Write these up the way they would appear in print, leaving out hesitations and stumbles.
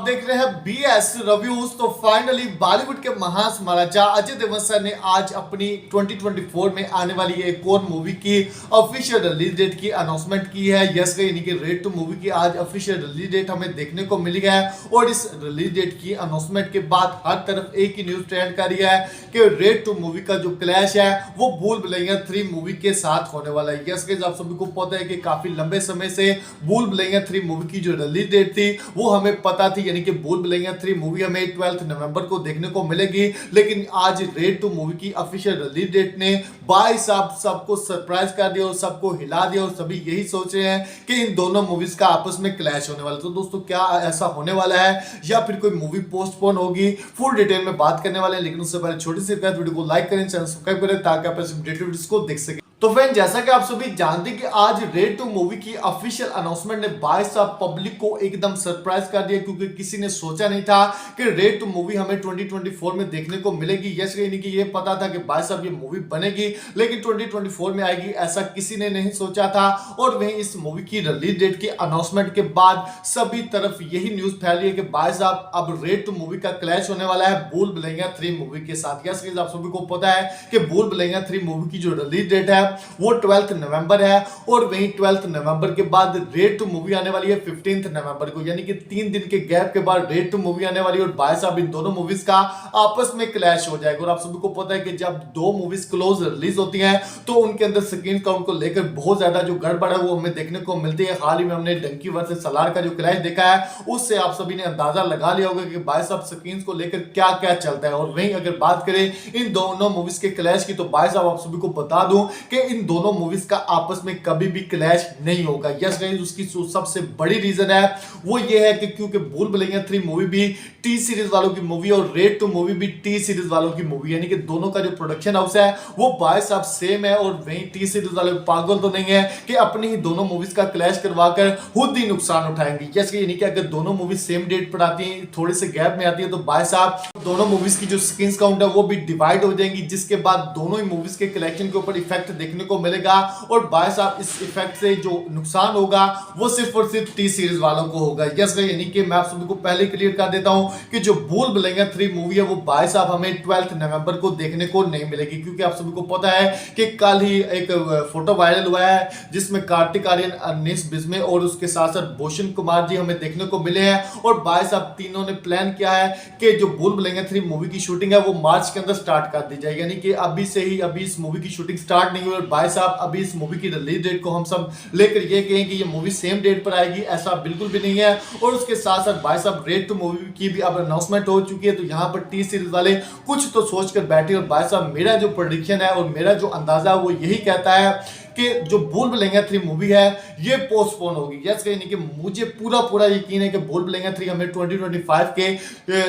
देख रहे हैं BS रिव्यूज। तो फाइनली बॉलीवुड के महान महाराजा अजय देवगन सर ने आज अपनी 2024 में आने वाली एक और मूवी की ऑफिशियल रिलीज डेट की अनाउंसमेंट की है। यस यानी कि रेड 2 मूवी की आज ऑफिशियल रिलीज डेट हमें देखने को मिली है और इस रिलीज डेट की अनाउंसमेंट के बाद हर तरफ एक ही न्यूज ट्रेंड कर रही है कि रेड 2 मूवी का जो क्लैश है वो भूल भुलैया 3 मूवी के साथ होने वाला है। यस गाइस, आप सभी को पता है कि काफी लंबे समय से भूल भुलैया 3 मूवी की जो रिलीज डेट थी वो हमें पता थी, यानी कि भूल भुलैया 3 मूवी हमें 12 नवंबर को देखने को मिलेगी। लेकिन आज रेड 2 मूवी की ऑफिशियल रिलीज डेट ने भाई साहब सबको सरप्राइज कर दिया और सबको हिला दिया और सभी यही सोच रहे हैं कि इन दोनों मूवीज का आपस में क्लैश होने वाला है। तो दोस्तों, क्या ऐसा होने वाला है या फिर कोई मूवी पोस्टपोन होगी, फुल डिटेल में बात करने वाले हैं। लेकिन उससे पहले छोटी सी रिक्वेस्ट, वीडियो को लाइक करें, चैनल सब्सक्राइब करें ताकि आप इस अपडेटेड वीडियोस को देख सकें। तो फ्रेंड, जैसा कि आप सभी जानते हैं कि आज रेड 2 मूवी की ऑफिशियल अनाउंसमेंट ने भाई साहब पब्लिक को एकदम सरप्राइज कर दिया, क्योंकि किसी ने सोचा नहीं था कि रेड 2 मूवी हमें 2024 में देखने को मिलेगी। यस यानी कि ये पता था कि भाई साहब ये मूवी बनेगी, लेकिन 2024 में आएगी ऐसा किसी ने नहीं सोचा था। और वहीं इस मूवी की रिलीज डेट की अनाउंसमेंट के बाद सभी तरफ यही न्यूज फैल रही है कि भाई साहब अब रेड 2 मूवी का क्लैश होने वाला है भूल भुलैया 3 मूवी के साथ। यस आप सभी को पता है कि भूल भुलैया 3 मूवी की जो रिलीज डेट है वो 12 नवंबर है और वहीं 12 नवंबर के बाद रेड 2 मूवी आने वाली है 15 नवंबर को, यानी कि 3 दिन के गैप के बाद रेड 2 मूवी आने वाली है। और भाई साहब इन दोनों मूवीज का आपस में क्लैश हो जाएगा। और आप सभी को पता है कि जब दो मूवीज क्लोज रिलीज होती हैं तो उनके अंदर स्क्रीन काउंट को लेकर बहुत ज्यादा जो गड़बड़ है वो हमें देखने को मिलती है। हाल ही में हमने डंकी वर्सेस सलार का जो क्लैश देखा है उससे आप सभी ने अंदाजा लगा लिया होगा कि भाई साहब स्क्रीन को लेकर क्या क्या चलता है। और वहीं अगर बात करें इन दोनों मूवीज के क्लैश की, तो भाई साहब आप सभी को बता दूं कि इन दोनों मूवीज का आपस में कभी भी क्लैश नहीं होगा। यस गाइस, उसकी सबसे बड़ी रीजन है वो ये है कि क्योंकि भूल भुलैया 3 मूवी भी टी सीरीज वालों की मूवी और रेड 2 मूवी भी टी सीरीज वालों की मूवी, यानी कि दोनों का जो प्रोडक्शन हाउस है वो भाई साहब सेम है। और वहीं टी सीरीज वाले पागल तो नहीं है कि अपनी ही दोनों मूवीज का क्लैश करवाकर खुद ही नुकसान उठाएंगे। यस यानी कि अगर दोनों मूवी सेम डेट पर आती है, थोड़े से गैप में आती है, तो भाई साहब दोनों मूवीज की जो स्क्रीन काउंट है वो भी डिवाइड हो जाएंगी, जिसके बाद दोनों ही मूवीज के कलेक्शन के ऊपर इफेक्ट देखने को मिलेगा। और भाई साहब इस इफेक्ट से जो नुकसान होगा वो सिर्फ और सिर्फ टी सीरीज वालों को होगा। यस यानी कि मैं आप सभी को पहले क्लियर कर देता हूं कि जो भूल भुलैया 3 मूवी है वो भाई साहब हमें 12 नवंबर को देखने को नहीं मिलेगी, क्योंकि आप सभी को पता है कि कल ही एक फोटो वायरल हुआ है जिसमें कार्तिक आर्यन, अनीस बिस्मे और उसके साथ साथ भूषण कुमार जी हमें देखने को मिले हैं। और भाई साहब तीनों ने प्लान किया है कि जो भूल भुलैया 3 मूवी की शूटिंग है वो मार्च के अंदर स्टार्ट कर दी जाएगी, यानी कि अभी से ही अभी इस मूवी की शूटिंग स्टार्ट नहीं हुई। और भाई साहब अभी इस मूवी की रिलीज डेट को हम सब लेकर ये कहें कि ये मूवी सेम डेट पर आएगी, ऐसा बिल्कुल भी नहीं है। और उसके साथ साथ भाई साहब रेड 2 मूवी की भी अब अनाउंसमेंट हो चुकी है, तो यहाँ पर टी सीरीज वाले कुछ तो सोचकर बैठे। और भाई साहब मेरा जो प्रेडिक्शन है और मेरा जो अंदाजा है वो यही कहता है कि जो भूल भुलैया 3 मूवी है ये पोस्टपोन होगी। यस यानी कि मुझे पूरा यकीन है कि भूल भुलैया 3 हमें 2025 के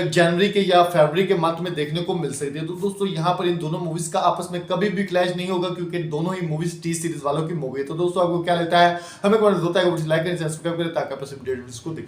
जनवरी के या फरवरी के मंथ में देखने को मिल सकती है। तो दोस्तों, यहाँ पर इन दोनों मूवीज का आपस में कभी भी क्लैश नहीं होगा, क्योंकि दोनों ही मूवीज टी सीरीज वालों की मूवी है। तो दोस्तों, आपको क्या लगता है हमें कमेंट होता है, लाइक करें, सब्सक्राइब करें ताकि आप इस वीडियो को देख